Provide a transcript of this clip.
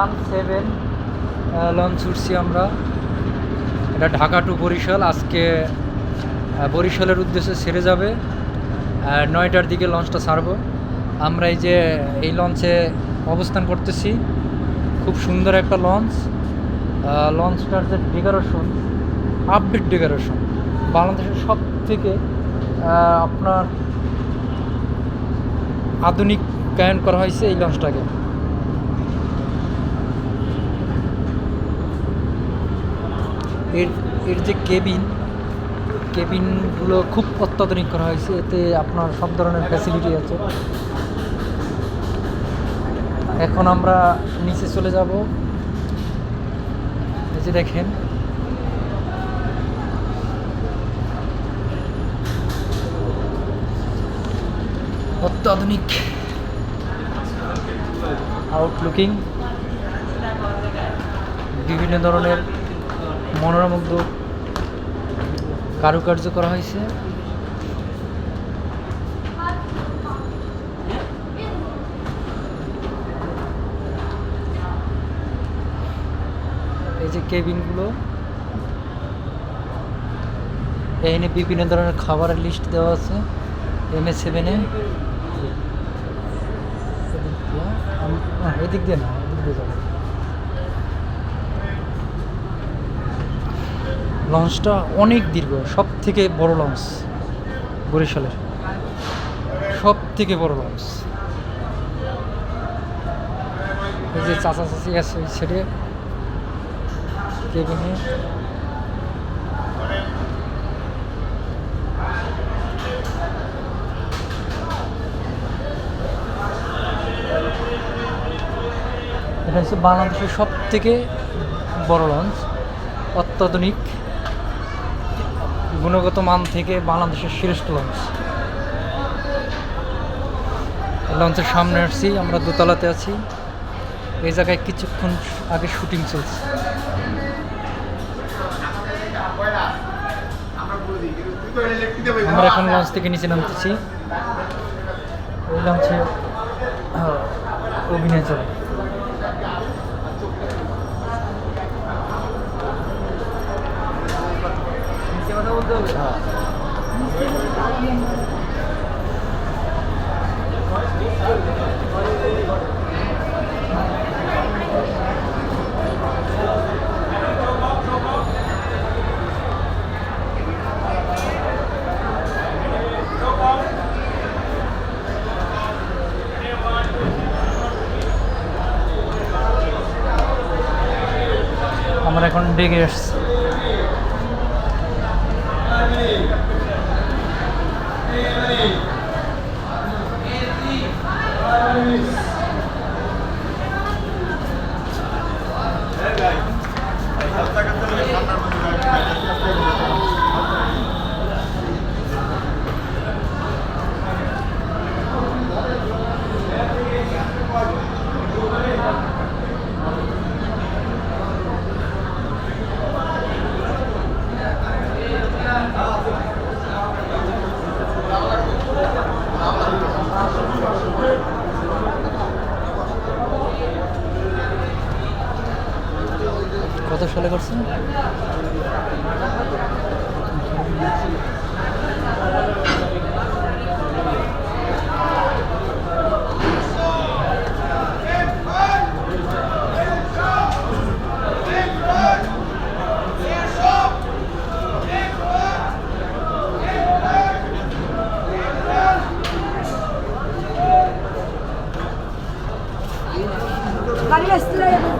সান 7 launch উঠছি আমরা। এটা ঢাকা টু বরিশাল। আজকে বরিশালের উদ্দেশ্যে ছেড়ে যাবে, 9টার দিকে লঞ্চটা ছাড়বো। আমরা এই লঞ্চে অবস্থান করতেছি। খুব সুন্দর একটা লঞ্চ। লঞ্চটার যে ডেকোরেশন, আপডেট ডেকোরেশন, বাংলাদেশের সব থেকে আপনার আধুনিকায়ন করা হয়েছে এই লঞ্চটাকে। এর যে কেবিনগুলো খুব অত্যাধুনিক করা হয়েছে। এতে আপনার সব ধরনের ফ্যাসিলিটি আছে। এখন আমরা নিচে চলে যাব। এই যে দেখেন, অত্যাধুনিক আউটলুকিং, বিভিন্ন ধরনের মনোরমুগ্ধক কারুকার্য করা হয়েছে। এই যে কেবিনগুলো, এখানে বিভিন্ন ধরনের খাবারের লিস্ট দেওয়া আছে MA7-এ। এদিক দিয়ে না, এদিক দিয়ে যাবো। লঞ্চটা অনেক দীর্ঘ, সব থেকে বড় লঞ্চ বরিশালের, সব থেকে বড় লঞ্চ। এই যে চাচা চাচি আছে ওই সাইডে কেবিনে। এটা হচ্ছে বাংলাদেশের সব থেকে বড় লঞ্চ, অত্যাধুনিক, গুণগত মান থেকে বাংলাদেশের শ্রেষ্ঠ লঞ্চ। লঞ্চের সামনে আসছি, আমরা দোতলাতে আছি। এই জায়গায় কিছুক্ষণ আগে শুটিং চলছে। আমরা এখন লঞ্চ থেকে নিচে নামতেছি। ওই লঞ্চে অভিনয় চলে। আমরা এখন ডেকে আসছি। কত সালে করছেন? Vale,